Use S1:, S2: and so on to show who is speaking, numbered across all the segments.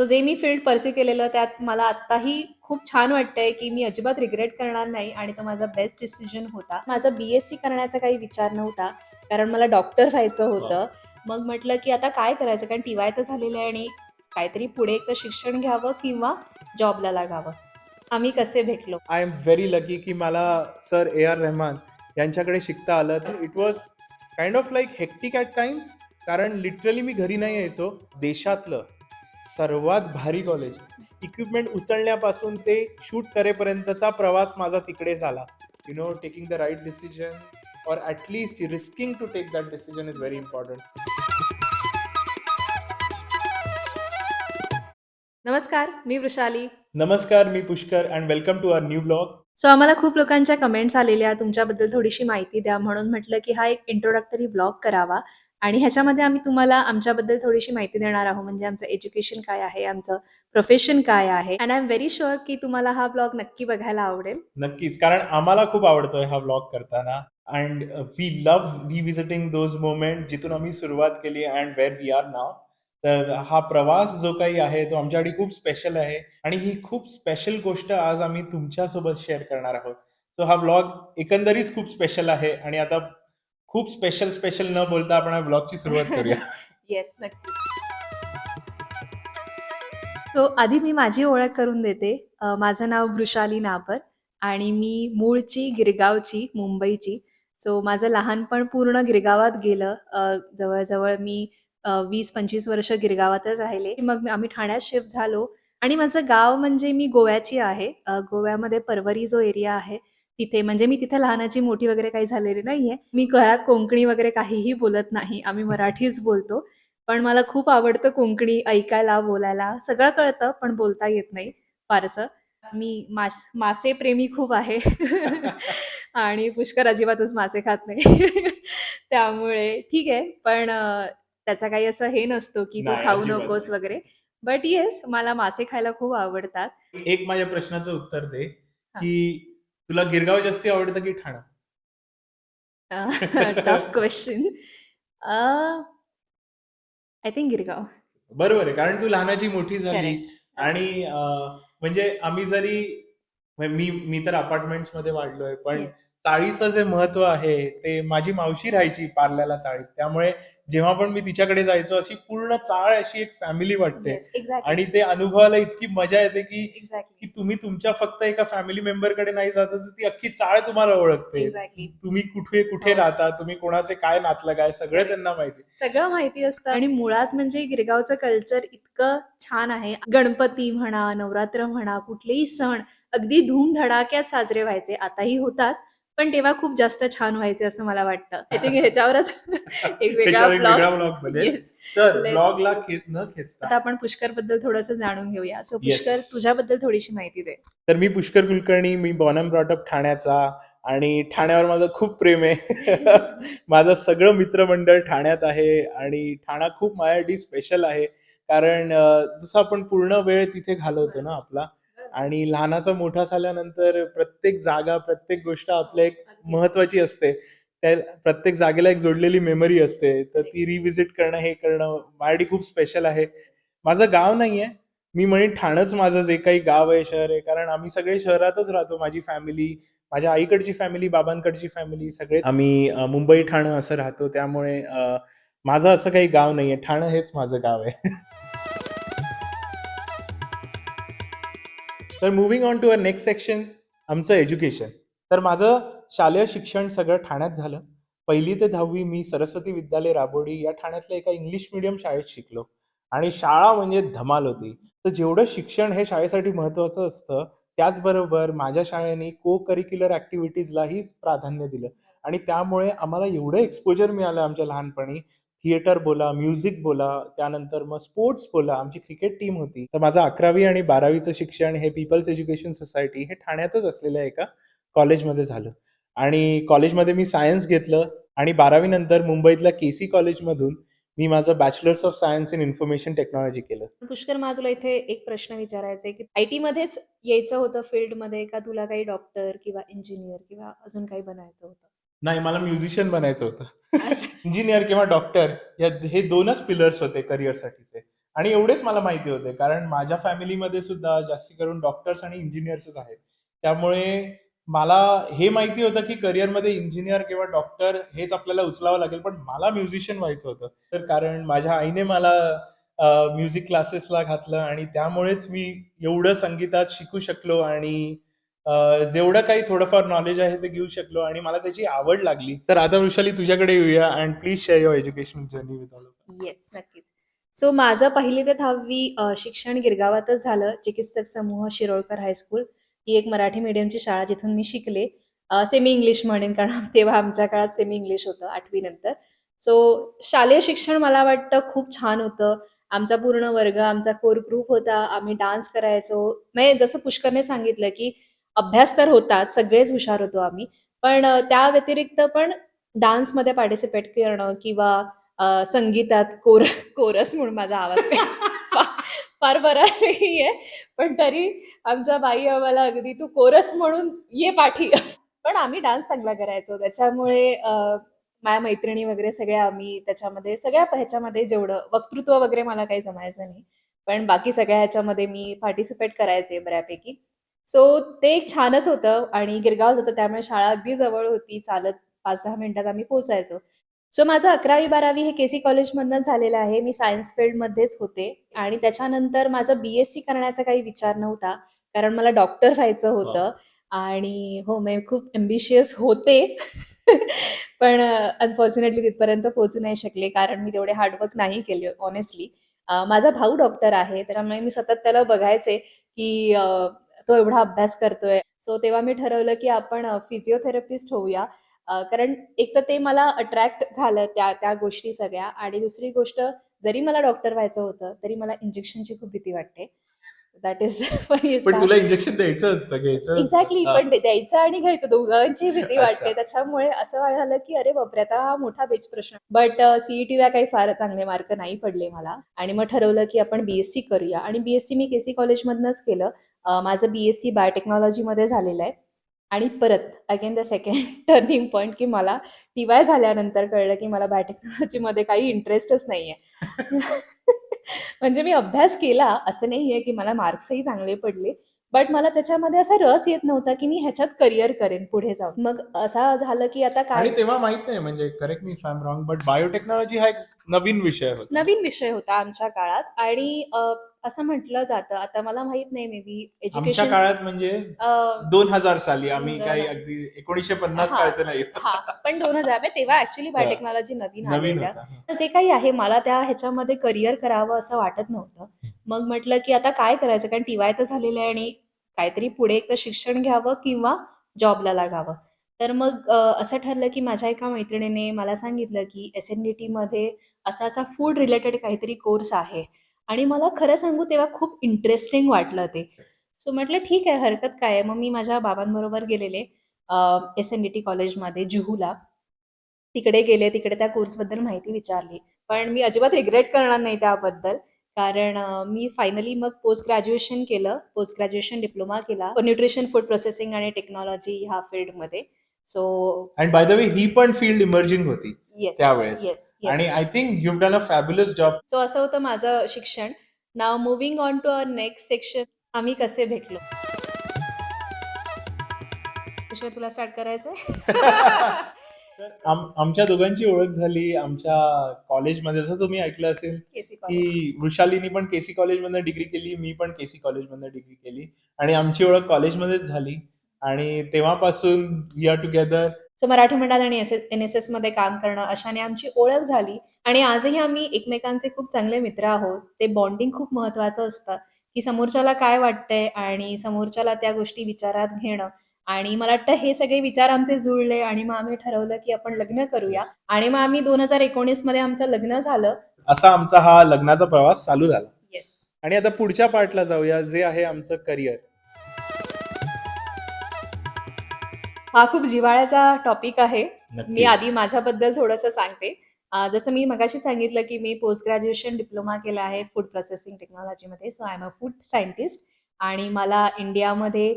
S1: So जे मी field pursue केलेलं त्यात मला आत्ताही खूप छान वाटतंय की मी अजिबात रिग्रेट करणार नाही आणि तो माझा बेस्ट डिसिजन होता. माझा BSc करण्याचा काही विचार नव्हता, कारण मला डॉक्टर व्हायचं होतं. मग म्हटलं की आता काय करायचं, कारण TY तर झालेलं आहे आणि काहीतरी पुढे एक तर शिक्षण घ्यावं किंवा जॉबला लागावं. आम्ही कसे भेटलो.
S2: आय एम व्हेरी लकी की मला सर AR रहमान यांच्याकडे शिकता आलं. तर it was kind of like hectic at times, कारण लिटरली मी घरी नाही यायचो. देशातलं सर्वात भारी कॉलेज, इक्विपमेंट उचलण्यापासून ते शूट करेपर्यंतचा प्रवास माझा तिकडे झाला. टेकिंग द राईट डिसिजन और at least risking to take that decision is very important.
S1: नमस्कार, मी वृषाली.
S2: नमस्कार, मी Pushkar and welcome to our new blog.
S1: So आम्हाला खूप लोकांच्या कमेंट्स आलेल्या तुमच्याबद्दल थोडीशी माहिती द्या, म्हणून म्हटलं की हा एक इंट्रोडक्टरी ब्लॉग करावा आणि ह्याच्यामध्ये आम्ही तुम्हाला आमच्याबद्दल थोडीशी माहिती देणार आहोत, म्हणजे आमचं एज्युकेशन काय आहे, आमचं प्रोफेशन काय आहे. And I am very sure की तुम्हाला हा ब्लॉग नक्की बघायला आवडेल.
S2: नक्कीच, कारण आम्हाला खूप आवडतोय हा व्लॉग करताना. And we love revisiting those moment जिथून आम्ही सुरुवात केली and where we are now. तर हा प्रवास जो काही आहे तो आमच्यासाठी खूप स्पेशल आहे आणि ही खूप स्पेशल गोष्ट आज आम्ही तुमच्यासोबत शेअर करणार आहोत. सो हा ब्लॉग एकंदरीत खूप स्पेशल आहे आणि आता खूप स्पेशल स्पेशल न बोलता आपण या ब्लॉगची सुरुवात करूया.
S1: येस, नक्की. सो आधी मी माझी ओळख करून देते. माझं नाव वृषाली नापर आणि मी मूळची गिरगावची, मुंबईची. सो माझं लहानपण पूर्ण गिरगावात गेलं. जवळ-जवळ मी 20-25 वर्ष गिरगावातच राहिले. मग आम्ही ठाण्यात शिफ्ट झालो आणि माझं गाव म्हणजे मी गोव्याची आहे. गोव्यामध्ये परवरी जो एरिया आहे तिथे, म्हणजे मी तिथे लहानाची मोठी वगैरे काही झालेली नाहीये. मी घरात कोंकणी वगैरे काहीही बोलत नाही. आम्ही मराठीच बोलतो. पण मला खूप आवडतं कोंकणी ऐकायला, बोलायला. सगळं कळतं, पण बोलता येत नाही फारसं. मी मासे प्रेमी खूप आहे. आणि पुष्कर अजिबातच मासे खात नाही. त्यामुळे ठीक आहे, पण त्याचा काही असं हे नसतो, की तू
S2: नाही,
S1: खाऊ
S2: अजिबात
S1: नकोस
S2: नाही.
S1: वगैरे. बट येस, मला मासे खायला खूप आवडतात.
S2: एक माझ्या प्रश्नाचं उत्तर दे,
S1: हां.
S2: की तुला गिरगाव जास्ती आवडतं की ठाणं?
S1: Tough question. I think Girgaon.
S2: बरोबर आहे, कारण तू लहानाची मोठी झाली.
S1: करेक्ट.
S2: आणि म्हणजे आम्ही जरी म्हणजे मी तर अपार्टमेंट्स मध्ये वाढलोय, पण
S1: येस.
S2: चाळीचं जे महत्व आहे ते माझी मावशी राहायची पार्ल्याला चाळीत. त्यामुळे जेव्हा पण मी तिच्याकडे जायचो अशी पूर्ण चाळ अशी एक फॅमिली वाटते.
S1: Yes, exactly.
S2: आणि ते अनुभवायला इतकी मजा येते की की
S1: एक्झॅक्टली.
S2: तुम्ही तुमच्या फक्त एका फॅमिली मेंबरकडे नाही जात तर ती अख्खी चाळ तुम्हाला ओळखते.
S1: एक्झॅक्टली.
S2: तुम्ही कुठे कुठे
S1: हो.
S2: राहता, तुम्ही कोणाचे काय नातलग आहे, सगळं
S1: करेक्ट.
S2: त्यांना माहिती.
S1: सगळं माहिती असतं आणि मुळात म्हणजे गिरगावचं कल्चर इतकं छान आहे. गणपती म्हणा, नवरात्र म्हणा, कुठलेही सण अगदी धूमधडाक्यात साजरे व्हायचे. आताही होतात, पण तेव्हा खूप जास्त छान व्हायचे असं मला वाटतं. आय थिंक ह्याच्यावरच एक वेगळा
S2: त्याच्यावर एक
S1: ब्लॉग.
S2: वेगळा ब्लॉग बनेल.
S1: येस.
S2: तर ब्लॉगला
S1: लेट्स.
S2: न खेचता
S1: आता आपण पुष्करबद्दल थोडंसं जाणून घेऊया. So
S2: yes.
S1: पुष्कर, तुझ्याबद्दल थोडीशी माहिती दे.
S2: तर मी पुष्कर कुलकर्णी, मी बॉर्न अँड ब्रॉट अप ठाण्याचा आणि ठाण्यावर माझं खूप प्रेम आहे. माझं सगळं मित्रमंडळ ठाण्यात आहे आणि ठाणा खूप माझ्यासाठी स्पेशल आहे. कारण जसं आपण पूर्ण वेळ तिथे घालवतो ना आपला, आणि लहानाचा मोठा झाल्यानंतर प्रत्येक जागा, प्रत्येक गोष्ट आपल्या एक महत्वाची असते. त्या प्रत्येक जागेला एक जोडलेली मेमरी असते. तर ती रिव्हिजिट करणं, हे करणं माझ्यासाठी खूप स्पेशल आहे. माझं गाव नाहीये, मी म्हणेन ठाणंच माझं जे काही गाव आहे, शहर आहे. कारण आम्ही सगळे शहरातच राहतो. माझी फॅमिली, माझ्या आईकडची फॅमिली, बाबांकडची फॅमिली, सगळे आम्ही मुंबई ठाणं असं राहतो. त्यामुळे माझं असं काही गाव नाहीये, ठाणं हेच माझं गाव आहे. तर moving on to our next section, आमचं एज्युकेशन. तर माझं शालेय शिक्षण सगळं ठाण्यात झालं. 1ली ते 10वी मी सरस्वती विद्यालय राबोडी या ठाण्यातल्या एका इंग्लिश मीडियम शाळेत शिकलो आणि शाळा म्हणजे धमाल होती. तर जेवढं शिक्षण हे शाळेसाठी महत्वाचं असतं, त्याचबरोबर माझ्या शाळेने को करिक्युलर ॲक्टिव्हिटीजलाही प्राधान्य दिलं आणि त्यामुळे आम्हाला एवढं एक्सपोजर मिळालं आमच्या लहानपणी. थिएटर बोला, म्युझिक बोला, त्यानंतर मग स्पोर्ट्स बोला, आमची क्रिकेट टीम होती. तर माझं 11वी आणि 12वीचं शिक्षण हे पीपल्स एज्युकेशन सोसायटी हे ठाण्यातच असलेल्या एका कॉलेजमध्ये झालं. आणि कॉलेजमध्ये मी सायन्स घेतलं आणि 12वी नंतर मुंबईतल्या KC कॉलेजमधून मी माझं bachelors of science in information technology केलं.
S1: पुष्कर, मला तुला इथे एक प्रश्न विचारायचा आहे, की IT मध्येच यायचं होतं फील्डमध्ये, का तुला काही डॉक्टर किंवा इंजिनियर किंवा अजून काही बनायचं होतं?
S2: नाही, मला म्युझिशियन बनायचं होतं.
S1: अच्छा.
S2: इंजिनियर किंवा डॉक्टर, या हे 2च पिलर्स होते करिअरसाठीचे. आणि एवढेच मला माहिती होते, कारण माझ्या फॅमिलीमध्ये सुद्धा जास्ती करून डॉक्टर्स आणि इंजिनियर्सच आहेत. त्यामुळे मला हे माहिती होतं की करिअरमध्ये इंजिनियर किंवा डॉक्टर हेच आपल्याला उचलावं लागेल, पण मला म्युझिशियन व्हायचं होतं. तर कारण माझ्या आईने मला म्युझिक क्लासेसला घातलं आणि त्यामुळेच मी एवढं संगीतात शिकू शकलो आणि जेवढं काही थोडंफार नॉलेज आहे ते घेऊ शकलो आणि मला त्याची आवड लागली. तर आता वृषाली तुझ्याकडे येऊया and please share your educational journey with all of us.
S1: Yes, नक्कीच. सो माझं 1ली ते 10वी शिक्षण गिरगावातच झालं. चिकित्सक समूह शिरोळकर हायस्कूल ही एक मराठी मीडियमची शाळा जिथून मी शिकले. सेमी इंग्लिश म्हणेन कारण तेव्हा आमच्या काळात सेमी इंग्लिश होतं 8वी नंतर. सो शालेय शिक्षण मला वाटतं खूप छान होतं. आमचा पूर्ण वर्ग, आमचा कोर ग्रुप होता. आम्ही डान्स करायचो. म्हणजे जसं पुष्करने सांगितलं, की अभ्यास तर होता, सगळेच हुशार होतो आम्ही. पण त्या व्यतिरिक्त पण डान्समध्ये पार्टिसिपेट करणं किंवा संगीतात कोरस म्हणून माझा आवाज काही फार बरा नाहीये. पण तरी आमच्या बाई आम्हाला अगदी तू कोरस म्हणून ये पाठी. पण आम्ही डान्स चांगला करायचो. त्याच्यामुळे माझ्या मैत्रिणी वगैरे सगळ्या आम्ही त्याच्यामध्ये सगळ्या ह्याच्यामध्ये जेवढं वक्तृत्व वगैरे मला काही जमायचं नाही. पण बाकी सगळ्या ह्याच्यामध्ये मी पार्टिसिपेट करायचे बऱ्यापैकी. सो ते एक छानच होतं आणि गिरगावात होतं त्यामुळे शाळा अगदी जवळ होती. चालत 5-10 मिनिटात आम्ही पोहोचायचो. सो माझं 11वी-12वी हे केसी कॉलेजमधनंच झालेलं आहे. मी सायन्स फील्डमध्येच होते आणि त्याच्यानंतर माझं बी-एस-सी करण्याचा काही विचार नव्हता. कारण मला डॉक्टर व्हायचं होतं आणि हो, मी खूप अँबिशियस होते. पण अनफॉर्च्युनेटली तिथपर्यंत पोहोचू नाही शकले कारण मी तेवढे हार्डवर्क नाही केले हॉनेस्टली. माझा भाऊ डॉक्टर आहे त्याच्यामुळे मी सतत त्याला बघायचे की तो एवढा अभ्यास करतोय. सो तेव्हा मी ठरवलं की आपण फिजिओथेरपिस्ट होऊया. कारण एक तर ते मला अट्रॅक्ट झालं त्या त्या गोष्टी सगळ्या आणि दुसरी गोष्ट जरी मला डॉक्टर व्हायचं होतं तरी मला इंजेक्शनची खूप भीती वाटते. दॅट इज फनीस्ट
S2: पण तुला
S1: पार्ट.
S2: इंजेक्शन द्यायचं असतं, घ्यायचं
S1: एक्झॅक्टली.
S2: असतं.
S1: पण द्यायचं आणि घ्यायचं दोघांची भीती
S2: अच्छा.
S1: वाटते. त्याच्यामुळे असं झालं, की अरे बापरे! आता हा मोठा बेच प्रश्न. बट सी-ई-टीला काही फार चांगले मार्क नाही पडले मला आणि मग ठरवलं, की आपण बी-एस-सी करूया आणि बी-एस-सी मी केसी कॉलेजमधनंच केलं. माझं बी-एस-सी बायोटेक्नॉलॉजीमध्ये झालेलं आहे आणि परत again the second turning point, की मला टी-वाय झाल्यानंतर कळलं, की मला बायोटेक्नॉलॉजीमध्ये काही इंटरेस्टच नाहीये. म्हणजे मी अभ्यास केला, असं नाहीये, की मला मार्क्सही चांगले पडले. बट मला त्याच्यामध्ये असा रस येत नव्हता, की मी ह्याच्यात करियर करेन पुढे जाऊन. मग असं झालं, की आता काय
S2: आणि तेव्हा माहित नाही, म्हणजे correct me if I am wrong, but biotechnology हा एक नवीन विषय होता.
S1: नवीन विषय होता आमच्या काळात आणि असं म्हटलं जातं, आता मला माहित नाही मे बी
S2: आमच्या
S1: एज्युकेशन
S2: काळात म्हणजे 2000 साली, आम्ही काही अगदी 1950
S1: हां,
S2: काळचे नाही.
S1: हां. पण 2000 म्हणजे तेव्हा ॲक्चुअली बायोटेक्नॉलॉजी नवीन
S2: नवीन
S1: आलेलं.
S2: होता.
S1: जे काही आहे मला त्या ह्याच्यामध्ये करियर करावं असं वाटत नव्हतं. मग म्हटलं, की आता काय करायचं? कारण टी-वाय तर झालेलं आहे आणि काहीतरी पुढे एक तर शिक्षण घ्यावं किंवा जॉबला लागावं. तर मग असं ठरलं, की माझ्या एका मैत्रिणीने मला सांगितलं, की एस-एन-डी-टीमध्ये असा-असा फूड रिलेटेड काहीतरी कोर्स आहे आणि मला खरं सांगू तेव्हा खूप इंटरेस्टिंग वाटलं ते. सो म्हटलं ठीक आहे, हरकत काय आहे? मग मी माझ्या बाबांबरोबर गेलेले एस-एन-डी-टी कॉलेजमध्ये जुहूला. तिकडे गेले, तिकडे त्या कोर्सबद्दल माहिती विचारली. पण मी अजिबात रिग्रेट करणार नाही त्याबद्दल. कारण मी फायनली मग पोस्ट ग्रॅज्युएशन केलं. पोस्ट ग्रॅज्युएशन डिप्लोमा केला. न्यूट्रिशन, फूड प्रोसेसिंग आणि टेक्नॉलॉजी ह्या फील्डमध्ये. So
S2: and by the way ही पण फील्ड इमर्जिंग होती
S1: येस,
S2: त्यावेळेस.
S1: येस,
S2: आणि
S1: yes.
S2: I think you done a fabulous job.
S1: So असं होतं माझं शिक्षण. Now moving on to our next section. आम्ही कसे भेटलो? विषय तुला स्टार्ट करायचंय?
S2: आमच्या दोघांची ओळख झाली आमच्या कॉलेजमध्ये. जसं तुम्ही ऐकलं असेल
S1: केसी कॉलेज.
S2: की वृषालीनी पण केसी कॉलेजमधनं डिग्री केली, मी पण केसी कॉलेजमधनं डिग्री केली आणि आमची ओळख कॉलेजमध्येच झाली आणि तेव्हापासून we are together.
S1: So Marathi मंडळात आणि एन-एस-एस मध्ये काम करणं अशाने आमची ओळख झाली आणि आजही आम्ही एकमेकांचे खूप चांगले मित्र आहोत. ते बॉन्डिंग खूप महत्वाचं असतं, की समोरच्याला काय वाटतंय आणि समोरच्याला त्या गोष्टी विचारात घेणं आणि मला वाटतं हे सगळे विचार आमचे जुळले आणि मग आम्ही ठरवलं, की आपण लग्न करूया आणि मग आम्ही 2019 मध्ये आमचं लग्न झालं.
S2: असा आमचा हा लग्नाचा प्रवास चालू झाला.
S1: येस.
S2: आणि आता पुढच्या पार्टला जाऊया, जे आहे आमचं करिअर.
S1: हा खूप जिव्हाळ्याचा टॉपिक आहे.
S2: नक्कीच.
S1: मी आधी माझ्याबद्दल थोडंसं सांगते. जसं मी मगाशी सांगितलं, की मी पोस्ट ग्रॅज्युएशन डिप्लोमा केला आहे फूड प्रोसेसिंग टेक्नॉलॉजीमध्ये. So I am a food scientist आणि मला इंडियामध्ये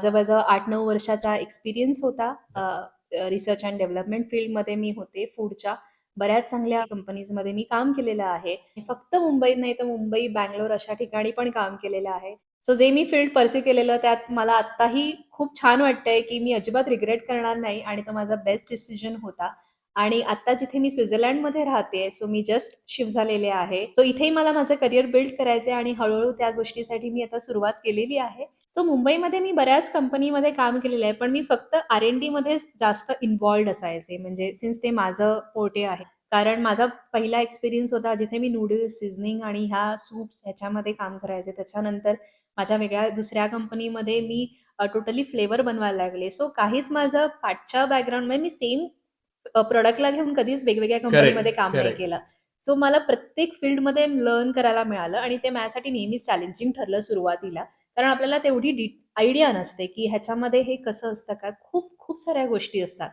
S1: जवळ-जवळ 8-9 वर्षाचा एक्सपिरियन्स होता. रिसर्च अँड डेव्हलपमेंट फील्डमध्ये मी होते फूडच्या. बऱ्याच चांगल्या कंपनीजमध्ये मी काम केलेलं आहे. फक्त मुंबईत नाही तर मुंबई, बंगलोर अशा ठिकाणी पण काम केलेलं आहे. सो जे मी फील्ड पर्स्यू केलेलं त्यात मला आत्ताही खूप छान वाटतंय, की मी अजिबात रिग्रेट करणार नाही आणि तो माझा बेस्ट डिसिजन होता. आणि आता जिथे मी स्वित्झर्लंडमध्ये राहते, सो मी जस्ट शिफ्ट झालेले आहे. सो इथेही मला माझं करिअर बिल्ड करायचं आहे आणि हळूहळू त्या गोष्टीसाठी मी आता सुरुवात केलेली आहे. सो मुंबईमध्ये मी बऱ्याच कंपनीमध्ये काम केलेलं आहे, पण मी फक्त R&D मध्येच जास्त इन्व्हॉल्व्ड असायचे. म्हणजे सिन्स ते माझं पोटे आहे. कारण माझा पहिला एक्सपिरियन्स होता जिथे मी नूडल्स, सीझनिंग आणि ह्या सूप्स ह्याच्यामध्ये काम करायचे. त्याच्यानंतर माझ्या वेगळ्या दुसऱ्या कंपनीमध्ये मी टोटली फ्लेवर बनवायला लागले. सो काहीच माझं पाठच्या बॅकग्राऊंडमध्ये मी सेम प्रोडक्टला घेऊन कधीच वेगवेगळ्या कंपनीमध्ये
S2: करेक्ट,
S1: काम नाही
S2: करेक्ट.
S1: केलं. सो मला प्रत्येक फील्डमध्ये लर्न करायला मिळालं आणि ते माझ्यासाठी नेहमीच चॅलेंजिंग ठरलं सुरुवातीला. कारण आपल्याला तेवढी आयडिया नसते की ह्याच्यामध्ये हे कसं असतं का खूप खूप साऱ्या गोष्टी असतात.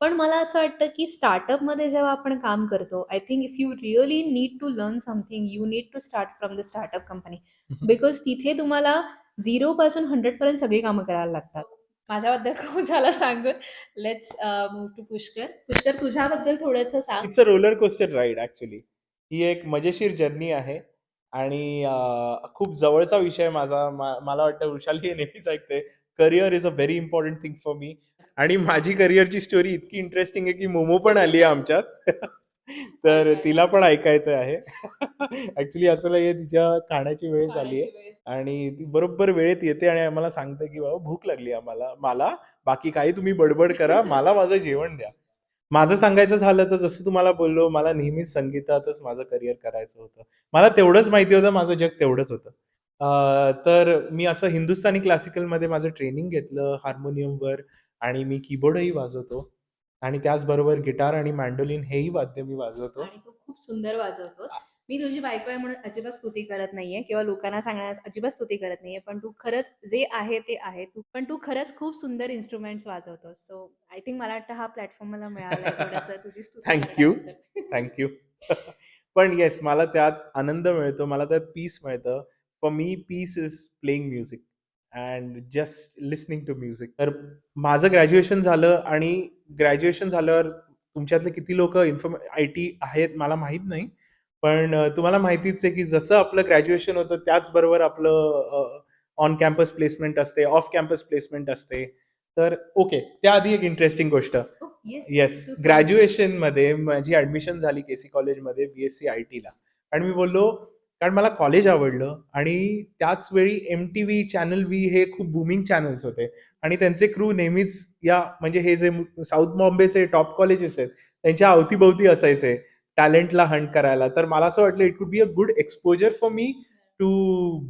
S1: पण मला असं वाटतं की स्टार्टअपमध्ये जेव्हा आपण काम करतो, I think if you really need to learn something, you need to start from the startup company. Because तिथे तुम्हाला 0 पासून 100 पर्यंत सगळी कामं करायला लागतात. माझ्याबद्दल खूप झालं सांगून. Let's move to Pushkar. Pushkar, तुझ्याबद्दल थोडंसं सांग.
S2: It's a roller coaster ride actually. ही एक मजेशीर जर्नी आहे आणि खूप जवळचा विषय माझा. मला वाटतं वृषाली हे नेहमीच ऐकते. Career is a very important thing for me. आणि माझी करिअरची स्टोरी इतकी इंटरेस्टिंग आहे की मोमो पण आली आहे आमच्यात. तर तिला पण ऐकायचं आहे. ॲक्च्युली असं नाहीये, तिच्या खाण्याची वेळ झाली आहे आणि ती बरोबर वेळेत येते आणि आम्हाला सांगते की बाबा भूक लागली आम्हाला, मला बाकी काही तुम्ही बडबड करा, मला माझं जेवण द्या. माझं सांगायचं झालं तर जसं तुम्हाला बोललो, मला नेहमीच संगीतातच माझं करिअर करायचं होतं. मला तेवढंच माहिती होतं, माझं जग तेवढंच होतं. तर मी असं हिंदुस्थानी क्लासिकलमध्ये माझं ट्रेनिंग घेतलं हार्मोनियमवर आणि मी कीबोर्डही वाजवतो आणि त्याचबरोबर गिटार आणि मँडोलिन हेही वाद्य मी वाजवतो.
S1: आणि तू खूप सुंदर वाजवतोस. मी तुझी बायको आहे म्हणून अजिबात स्तुती करत नाहीये किंवा लोकांना सांगण्यास अजिबात स्तुती करत नाहीये. पण तू खरंच जे आहे ते आहे. पण तू खरंच खूप सुंदर इन्स्ट्रुमेंट्स वाजवतोस. सो आय थिंक मला वाटतं हा प्लॅटफॉर्म मला मिळालाय थोडंसं तुझी स्तुती
S2: थँक यू.
S1: करण्याबद्दल.
S2: Thank you. पण येस, मला त्यात आनंद मिळतो. मला त्यात पीस मिळतं. For me peace is playing music and just listening to music. तर माझं ग्रॅज्युएशन झालं आणि ग्रॅज्युएशन झाल्यावर तुमच्यातले किती लोक आय-टी आहेत मला माहीत नाही. पण तुम्हाला माहितीच आहे की जसं आपलं ग्रॅज्युएशन होतं त्याचबरोबर आपलं ऑन कॅम्पस प्लेसमेंट असते, ऑफ कॅम्पस प्लेसमेंट असते. तर ओके, त्याआधी एक इंटरेस्टिंग गोष्ट.
S1: येस,
S2: येस,
S1: तू सांग.
S2: ग्रॅज्युएशनमध्ये माझी ऍडमिशन झाली केसी कॉलेजमध्ये बीएससी आय टीला. आणि मी बोललो, कारण मला कॉलेज आवडलं आणि त्याच वेळी MTV, चॅनल व्ही हे खूप बूमिंग चॅनल्स होते आणि त्यांचे क्रू नेहमीच या म्हणजे हे जे साऊथ बॉम्बेचे टॉप कॉलेजेस आहेत त्यांच्या अवतीभोवती असायचे टॅलेंटला हंट करायला. तर मला असं वाटलं it would be a good exposure for me to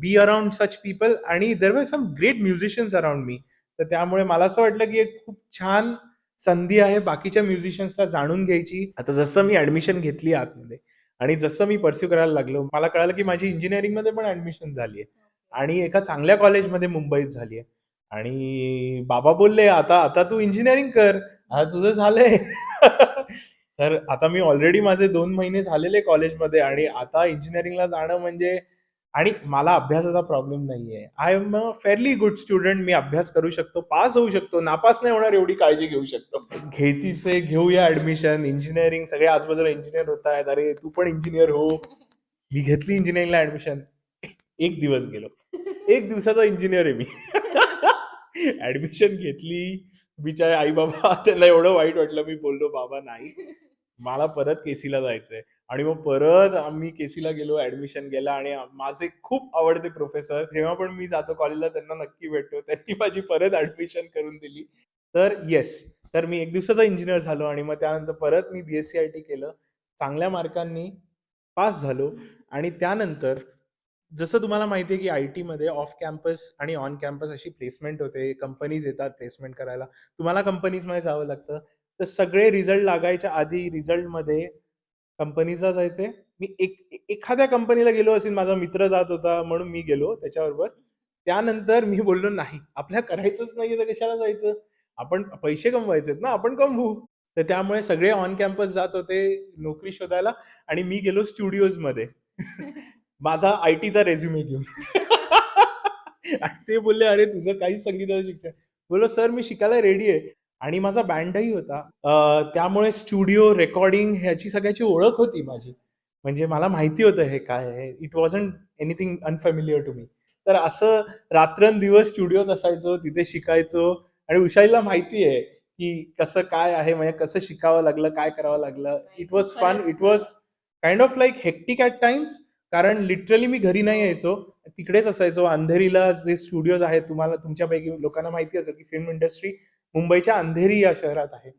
S2: be around such people आणि there were some great musicians around me. तर त्यामुळे मला असं वाटलं की एक खूप छान संधी आहे बाकीच्या म्युझिशियन्सला जाणून घ्यायची. आता जसं मी ऍडमिशन घेतली आतमध्ये आणि जसं मी परस्यू करायला लागलो, मला कळालं की माझी इंजिनिअरिंगमध्ये पण ऍडमिशन झाली आहे आणि एका चांगल्या कॉलेजमध्ये मुंबईत झाली आहे. आणि बाबा बोलले, आता आता तू इंजिनिअरिंग कर, आता तुझं झालंय. तर आता मी ऑलरेडी माझे 2 महिने झालेले कॉलेजमध्ये आणि आता इंजिनिअरिंगला जाणं म्हणजे. आणि मला अभ्यासाचा प्रॉब्लेम नाहीये. I am a fairly good student. मी अभ्यास करू शकतो, पास होऊ शकतो, नापास नाही होणार एवढी काळजी घेऊ शकतो. घ्यायचीच आहे, घेऊया ऍडमिशन. इंजिनिअरिंग, सगळे आजूबाजूला इंजिनियर होत आहेत, अरे तू पण इंजिनियर हो. मी घेतली इंजिनिअरिंगला ऍडमिशन. एक दिवस गेलो, 1 दिवसाचा इंजिनियर आहे मी. ऍडमिशन घेतली. बिचारे आई बाबा त्यांना एवढं वाईट वाटलं. मी बोललो बाबा नाही, मला परत केसीला जायचंय. आणि मग परत आम्ही केसीला गेलो, ऍडमिशन गेला आणि माझे खूप आवडते प्रोफेसर जेव्हा पण मी जातो कॉलेजला त्यांना नक्की भेटतो, त्यांनी माझी परत ऍडमिशन करून दिली. तर येस, तर मी 1 दिवसाचा इंजिनियर झालो आणि मग त्यानंतर परत मी बीएससी आय टी केलं. चांगल्या मार्कांनी पास झालो. आणि त्यानंतर जसं तुम्हाला माहिती आहे की आय टीमध्ये ऑफ कॅम्पस आणि ऑन कॅम्पस अशी प्लेसमेंट होते, कंपनीज येतात प्लेसमेंट करायला, तुम्हाला कंपनीजमध्ये जावं लागतं. तर सगळे रिझल्ट लागायच्या आधी रिझल्टमध्ये कंपनीजला जायचे. मी एखाद्या कंपनीला गेलो असेल, माझा मित्र जात होता म्हणून मी गेलो त्याच्याबरोबर. त्यानंतर मी बोललो नाही, आपल्याला करायचंच नाहीये तर कशाला जायचं, आपण पैसे कमवायचेत ना, आपण कमवू. तर त्यामुळे सगळे ऑन कॅम्पस जात होते नोकरी शोधायला आणि मी गेलो स्टुडिओज मध्ये. माझा आयटीचा रेझ्युमे घेऊन. आणि ते बोलले, अरे तुझं काहीच संगीताचं शिक्षण. बोललो सर मी शिकायला रेडी आहे. आणि माझा बँडही होता. त्यामुळे स्टुडिओ, रेकॉर्डिंग ह्याची सगळ्याची ओळख होती माझी. म्हणजे मला माहिती होतं हे काय आहे. It wasn't anything unfamiliar to me. तर असं रात्रंदिवस स्टुडिओत असायचो, तिथे शिकायचो आणि उषालीला माहिती आहे, की कसं काय आहे, म्हणजे कसं शिकावं लागलं, काय करावं लागलं. It was fun. It was kind of like hectic at times. कारण लिटरली मी घरी नाही यायचो. तिकडेच असायचो. अंधेरीला जे स्टुडिओज आहेत, तुम्हाला तुमच्यापैकी लोकांना माहिती असेल, की फिल्म इंडस्ट्री मुंबईच्या अंधेरी या शहरात आहे.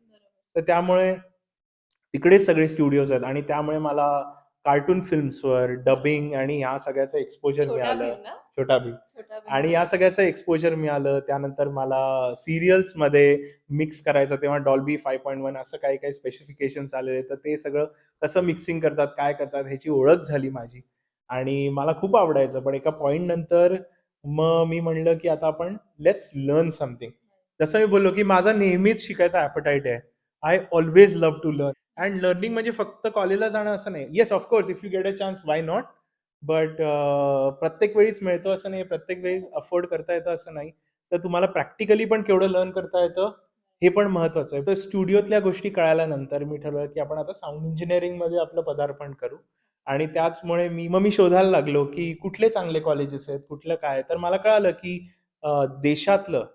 S2: तर त्यामुळे तिकडेच सगळे स्टुडिओज आहेत आणि त्यामुळे मला कार्टून फिल्म्सवर डबिंग आणि ह्या सगळ्याचं एक्सपोजर मिळालं. छोटा भीम. आणि या सगळ्याचं एक्सपोजर मिळालं. त्यानंतर मला सिरियल्समध्ये मिक्स करायचं, तेव्हा डॉल्बी 5.1 असं काही काही स्पेसिफिकेशन्स आलेले. तर ते सगळं कसं मिक्सिंग करतात, काय करतात ह्याची ओळख झाली माझी. आणि मला खूप आवडायचं. पण एका पॉइंट नंतर मग मी म्हणलं, की आता आपण लेट्स लर्न समथिंग. जसं मी बोललो, की माझा नेहमीच शिकायचा ॲपेटाईट आहे. I always love to learn. And learning म्हणजे फक्त कॉलेजला जाणं असं नाही. Yes, of course, if you get a chance, why not? But प्रत्येक वेळीच मिळतो असं नाही, प्रत्येक वेळेस अफोर्ड करता येतं असं नाही. तर तुम्हाला प्रॅक्टिकली पण केवढं लर्न करता येतं हे पण महत्वाचं आहे. तर स्टुडिओतल्या गोष्टी कळाल्यानंतर मी ठरवलं, की आपण आता साऊंड इंजिनिअरिंगमध्ये आपलं पदार्पण करू. आणि त्याचमुळे मी शोधायला लागलो, की कुठले चांगले कॉलेजेस आहेत, कुठलं काय. तर मला कळालं, की देशातलं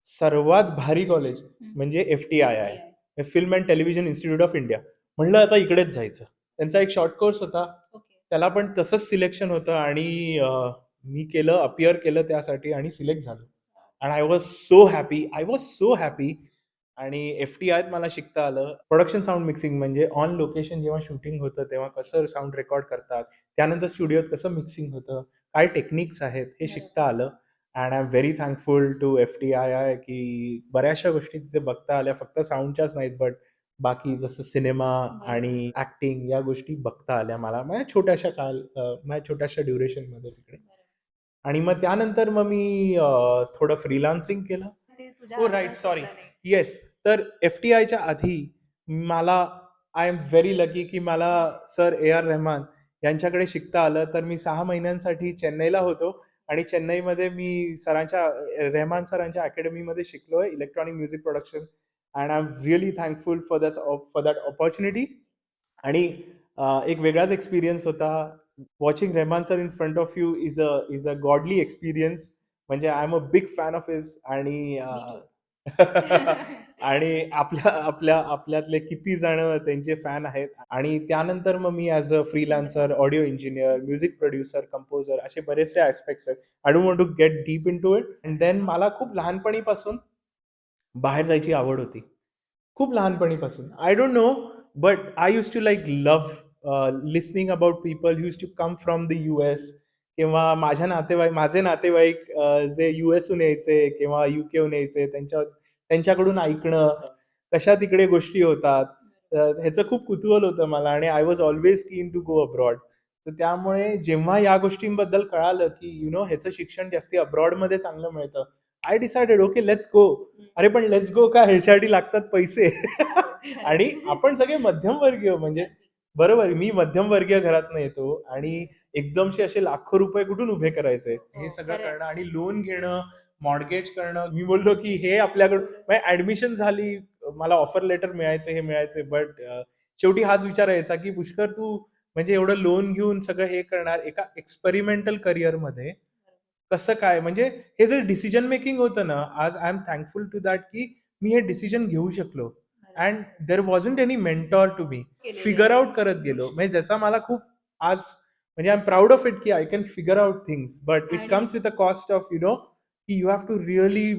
S2: सर्वात भारी कॉलेज म्हणजे FTII आहे, film and television institute of India. म्हणलं आता इकडेच जायचं. त्यांचा एक शॉर्ट कोर्स होता. त्याला पण तसंच सिलेक्शन होतं आणि मी केलं, अपिअर केलं त्यासाठी आणि सिलेक्ट झालो. And I was so happy. I was so happy. आणि FTIत मला शिकता आलं. प्रोडक्शन साऊंड मिक्सिंग म्हणजे ऑन लोकेशन जेव्हा शूटिंग होतं, तेव्हा कसं साऊंड रेकॉर्ड करतात. त्यानंतर स्टुडिओत कसं मिक्सिंग होतं, काय टेक्निक्स आहेत हे शिकता आलं. And I am very thankful to FTII की बऱ्याचशा गोष्टी तिथे बघता आल्या. फक्त साऊंडच्याच नाहीत, बट बाकी जसं सिनेमा आणि ऍक्टिंग या गोष्टी बघता आल्या मला माझ्या छोट्याशा ड्युरेशनमध्ये तिकडे. आणि मग त्यानंतर मग मी थोडं फ्रीलान्सिंग केलं. हो, राईट, सॉरी. येस. तर FTIच्या आधी मला, आय एम व्हेरी लकी की मला सर AR रहमान यांच्याकडे शिकता आलं. तर मी 6 महिन्यांसाठी चेन्नईला होतो आणि चेन्नईमध्ये मी रहमान सरांच्या अकॅडमीमध्ये शिकलोय electronic music production. And I am really thankful for that opportunity. आणि एक वेगळाच एक्सपिरियन्स होता. Watching Rahman sir in front of you is a godly experience. म्हणजे I am a big fan of his. आणि आणि आपल्यातले किती जण त्यांचे फॅन आहेत. आणि त्यानंतर मग मी as a freelancer, audio engineer, music producer, composer असे बरेचसे ॲस्पेक्ट्स आहेत. I don't want to get deep into it. And then मला खूप लहानपणीपासून बाहेर जायची आवड होती. खूप लहानपणीपासून. I don't know, but I used to like love listening about people who used to come from the US. किंवा माझे नातेवाईक जे US हून यायचे किंवा UKहून यायचे, त्यांच्याकडून ऐकणं, कशा तिकडे गोष्टी होतात. ह्याचं खूप कुतूहल होतं मला आणि I was always keen to go abroad. तर त्यामुळे जेव्हा या गोष्टींबद्दल कळालं, की ह्याचं शिक्षण जास्ती अब्रॉडमध्ये चांगलं मिळतं, I decided okay let's go. अरे पण लेट्स गो का, ह्याच्यासाठी लागतात पैसे. आणि आपण सगळे मध्यमवर्गीय, म्हणजे बरोबर, मी मध्यमवर्गीय घरातनं येतो आणि एकदमशे असे लाखो रुपये कुठून उभे करायचे, हे सगळं करणं आणि लोन घेणं, मॉर्गेज करणं. मी बोललो की हे आपल्याकडून ऍडमिशन झाली, मला ऑफर लेटर मिळायचे, हे मिळायचे. बट शेवटी हाच विचार यायचा की पुष्कर, तू म्हणजे एवढं लोन घेऊन सगळं हे करणार एका एक्सपेरिमेंटल करिअरमध्ये, कसं काय. म्हणजे हे जे डिसिजन मेकिंग होतं ना, आज I am thankful to that की मी हे डिसिजन घेऊ शकलो. And there wasn't any mentor to me. Figure out करत गेलो, म्हणजे ज्याचा मला खूप आज, म्हणजे I am proud of it की I can figure out things. But it comes with a cost of की you have to really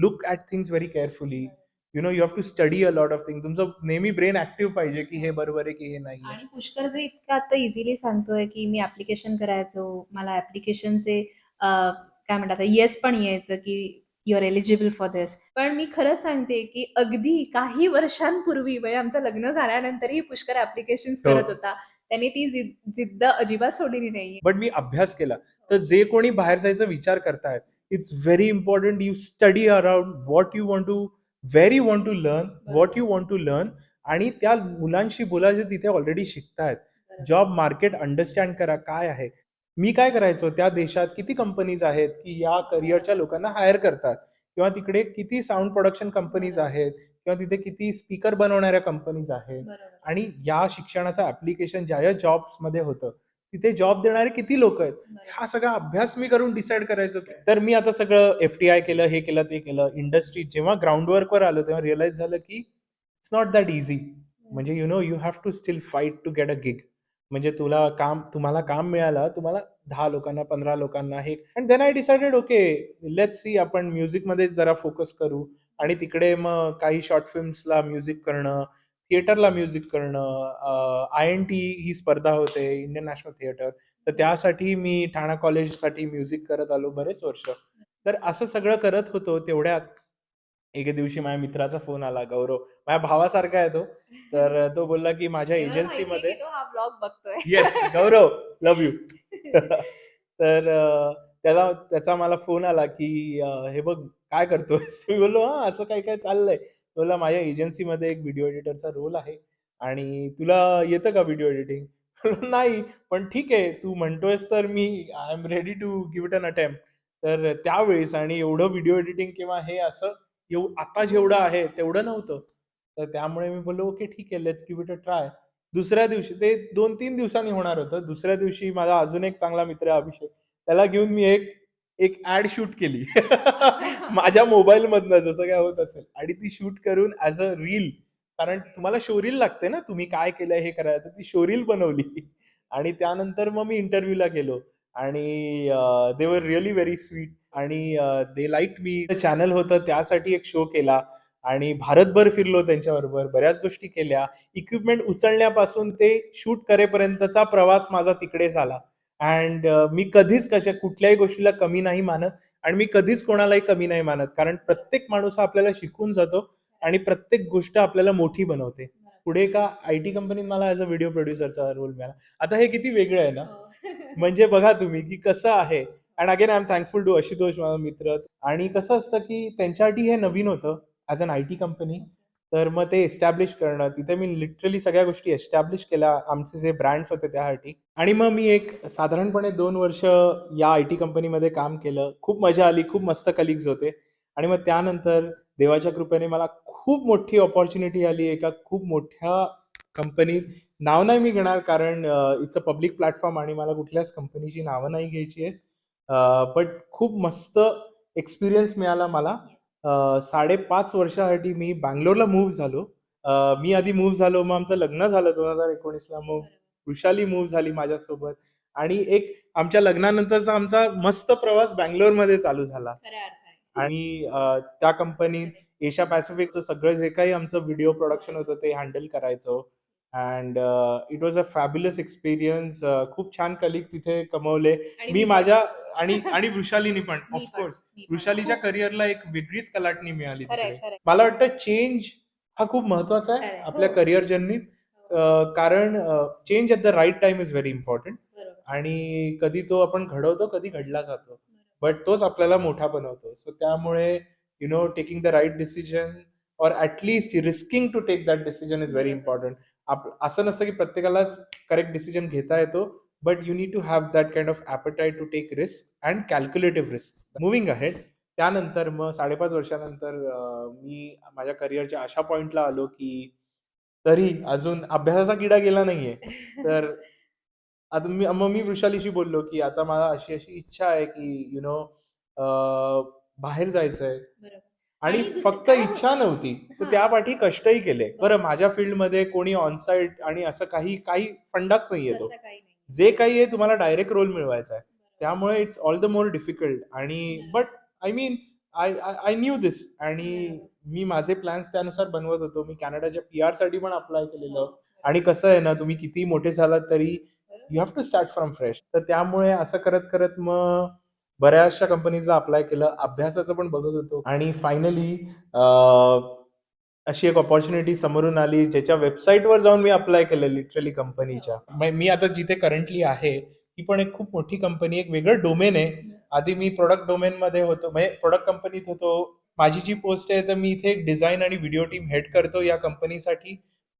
S2: look at things very carefully. You have to study a lot of thing. तुमचं नेहमी brain active पाहिजे की हे बरोबर आहे की हे नाही.
S1: आणि पुष्कर जे इतकं आता इझिली सांगतोय की मी ऍप्लिकेशन करायचो, मला ऍप्लिकेशनचे काय म्हणतात येस पण यायचं की यू आर एलिजिबल फॉर दिस. पण मी खरं सांगते की अगदी काही वर्षांपूर्वी, म्हणजे आमचं लग्न झाल्यानंतरही पुष्कर ऍप्लिकेशन करत होता. त्याने ती जिद्द अजिबात सोडलेली नाहीये.
S2: बट मी अभ्यास केला. तर जे कोणी बाहेर जायचा विचार करतायत, it's very important you study around what you want to, where you want to learn, what you want to learn. आणि त्या मुलांशी बोला जे तिथे ऑलरेडी शिकतायत. जॉब मार्केट अंडरस्टँड करा काय आहे. मी काय करायचो, त्या देशात किती कंपनीज आहेत की या करिअरच्या लोकांना हायर करतात, किंवा तिकडे किती साऊंड प्रोडक्शन कंपनीज
S1: बरोबर.
S2: आहेत किंवा तिथे किती स्पीकर बनवणाऱ्या कंपनीज आहेत
S1: बरोबर.
S2: आणि या शिक्षणाचं ऍप्लिकेशन ज्या जॉब्समध्ये होतं तिथे जॉब देणारे किती लोक आहेत हा सगळा अभ्यास मी करून डिसाईड करायचो तर मी आता सगळं FTI केलं हे केलं ते केलं इंडस्ट्री जेव्हा ग्राउंड वर्कवर आलो तेव्हा रिअलाइज झालं की इट्स नॉट दॅट इझी म्हणजे you have to still fight to get a gig म्हणजे तुम्हाला काम मिळालं तुम्हाला 10 लोकांना 15 लोकांना हे and then I decided okay let's see आपण म्युझिकमध्ये जरा फोकस करू आणि तिकडे मग काही शॉर्ट फिल्म्सला म्युझिक करणं थिएटरला म्युझिक करणं INT ही स्पर्धा होते इंडियन नॅशनल थिएटर तर त्यासाठी मी ठाणा कॉलेजसाठी म्युझिक करत आलो बरेच वर्ष तर असं सगळं करत होतो तेवढ्यात एके दिवशी माझ्या मित्राचा फोन आला गौरव माझ्या भावासारखा आहे तो तर तो बोलला की माझ्या
S1: मला माहितीये
S2: एजन्सीमध्ये
S1: की तो हा ब्लॉग बघतोय.
S2: येस गौरव लव्ह यू तर त्याचा मला फोन आला की हे बघ काय करतोस मी बोललो हा असं काय काय चाललंय बोलला माझ्या एजन्सीमध्ये एक व्हिडिओ एडिटरचा रोल आहे आणि तुला येतं का व्हिडिओ एडिटिंग नाही पण ठीक आहे तू म्हणतोयस तर मी I am ready to give it an attempt तर त्यावेळेस आणि एवढं व्हिडिओ एडिटिंग किंवा हे असं आता जेवढं आहे तेवढं नव्हतं तर त्यामुळे मी बोललो ओके ठीक आहे let's give it a try दुसऱ्या दिवशी ते 2-3 दिवसांनी होणार होतं दुसऱ्या दिवशी माझा अजून एक चांगला मित्र आहे अभिषेक त्याला घेऊन मी एक एक ऍड शूट केली माझ्या मोबाईल मधनं जसं काय होत असेल आणि ती शूट करून ऍज अ रील कारण तुम्हाला शोरील लागते ना तुम्ही काय केलंय हे करायचं ती शोरील बनवली आणि त्यानंतर मग मी इंटरव्ह्यूला गेलो आणि दे वर रिअली व्हेरी स्वीट आणि दे लाईक मी चॅनल होतं त्यासाठी एक शो केला आणि भारतभर फिरलो त्यांच्याबरोबर बऱ्याच गोष्टी केल्या इक्विपमेंट उचलण्यापासून ते शूट करेपर्यंतचा प्रवास माझा तिकडे झाला अँड मी कधीच कुठल्याही गोष्टीला कमी नाही मानत आणि मी कधीच कोणालाही कमी नाही मानत कारण प्रत्येक माणूस हा आपल्याला शिकून जातो आणि प्रत्येक गोष्ट आपल्याला मोठी बनवते पुढे एका IT कंपनीत मला ऍज अ व्हिडिओ प्रोड्युसरचा रोल मिळाला आता हे किती वेगळं आहे ना म्हणजे बघा तुम्ही की कसं आहे and again I am thankful to Ashutosh माझा मित्र आणि कसं असतं की त्यांच्यासाठी हे नवीन होतं ॲज अन IT कंपनी तर मग ते एस्टॅब्लिश करणं तिथे मी लिटरली सगळ्या गोष्टी एस्टॅब्लिश केल्या आमचे जे ब्रँड्स होते त्यासाठी आणि मग मी एक साधारणपणे 2 वर्ष या IT कंपनीमध्ये काम केलं खूप मजा आली खूप मस्त कलिग्स होते आणि मग त्यानंतर देवाच्या कृपेने मला खूप मोठी ऑपॉर्च्युनिटी आली एका खूप मोठ्या कंपनीत नाव नाही मी घेणार कारण इट्स अ पब्लिक प्लॅटफॉर्म आणि मला कुठल्याच कंपनीची नावं नाही घ्यायची आहेत बट खूप मस्त एक्सपिरियन्स मिळाला मला 5.5 वर्षासाठी मी बँगलोरला मूव्ह झालो मी आधी मूव्ह झालो मग आमचं लग्न झालं 2019ला मग वृषाली मूव्ह झाली माझ्यासोबत आणि एक आमच्या लग्नानंतरचा आमचा मस्त प्रवास बँगलोरमध्ये चालू झाला आणि त्या कंपनीत एशिया पॅसिफिकचं सगळं जे काही आमचं व्हिडिओ प्रोडक्शन होतं ते हँडल करायचो and it was a fabulous experience खूप छान कलिग तिथे कमवले मी माझ्या आणि वृषालीनी पण ऑफकोर्स वृषालीच्या करिअरला एक वेगळीच कलाटणी मिळाली तिकडे मला वाटतं चेंज हा खूप महत्वाचा आहे आपल्या करिअर जर्नीत कारण change at the right time is very important आणि कधी तो आपण घडवतो कधी घडला जातो बट तोच आपल्याला मोठा बनवतो सो त्यामुळे टेकिंग द राईट डिसिजन और at least risking to take that decision is very important असं नसतं की प्रत्येकालाच करेक्ट डिसिजन घेता येतो but you need to have that kind of appetite to take risk and calculative risk moving ahead त्यानंतर मग 5.5 वर्षानंतर मी माझ्या करिअरच्या अशा पॉइंटला आलो की तरी अजून अभ्यासाचा किडा गेला नाहीये तर आता मग मी वृषालीशी बोललो की आता मला अशी अशी इच्छा आहे की बाहेर जायचंय आणि फक्त इच्छा नव्हती तर त्यापाठी कष्टही केले बरं माझ्या फील्डमध्ये कोणी ऑनसाईट आणि असं काही काही फंडाच नाही येतो जे काही आहे तुम्हाला डायरेक्ट रोल मिळवायचा आहे त्यामुळे it's all the more difficult आणि but I mean I knew this आणि मी माझे प्लॅन्स त्यानुसार बनवत होतो मी कॅनडाच्या PR साठी पण अप्लाय केलेलं आणि कसं आहे ना तुम्ही किती मोठे झालात तरी you have to start from fresh तर त्यामुळे असं करत करत मग बऱ्याचशा कंपनीजला अप्लाय केलं अभ्यासाचं पण बघत होतो आणि फायनली अशी एक ऑपॉर्च्युनिटी समोरून आली ज्याच्या वेबसाईटवर जाऊन मी अप्लाय केलं लिटरली कंपनीच्या मी आता जिथे करंटली आहे ती पण एक खूप मोठी कंपनी एक वेगळं डोमेन आहे आधी मी प्रोडक्ट डोमेन मध्ये होतो म्हणजे प्रोडक्ट कंपनीत होतो माझी जी पोस्ट आहे तर मी इथे एक डिझाईन आणि व्हिडिओ टीम हेड करतो या कंपनीसाठी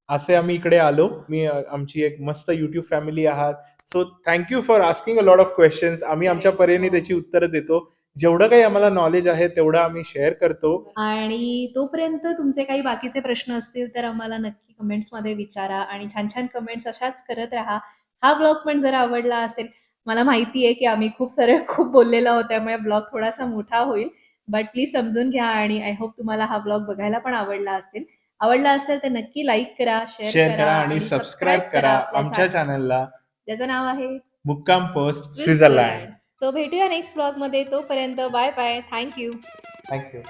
S2: असे आम्ही इकडे आलो मी आमची एक मस्त युट्यूब फॅमिली आहात so thank you for asking a lot of questions आम्ही आमच्या परीने त्याची उत्तरं देतो जेवढं काही आम्हाला नॉलेज आहे तेवढं आम्ही शेअर करतो.
S1: आणि तोपर्यंत तुमचे काही बाकीचे प्रश्न असतील तर आम्हाला नक्की कमेंट्समध्ये विचारा आणि छान छान कमेंट्स अशाच करत राहा. हा ब्लॉग पण जर आवडला असेल, मला माहिती आहे की आम्ही खूप सारे खूप बोललेलो आहोत, त्यामुळे ब्लॉग थोडासा मोठा होईल. बट प्लीज समजून घ्या आणि आय होप तुम्हाला हा ब्लॉग बघायला पण आवडला असेल. आवडला असेल तर नक्की लाईक करा, शेअर
S2: शेअर
S1: करा
S2: करा आणि
S1: आणि
S2: सबस्क्राईब
S1: सबस्क्राईब करा
S2: करा
S1: आपल्या
S2: आमच्या चॅनलला.
S1: ज्याचं नाव आहे
S2: मुक्काम पोस्ट स्वित्झर्लंड.
S1: स्वित्झर्लंड. सो भेटूया नेक्स्ट ब्लॉगमध्ये. तोपर्यंत bye bye. Thank you.
S2: Thank you.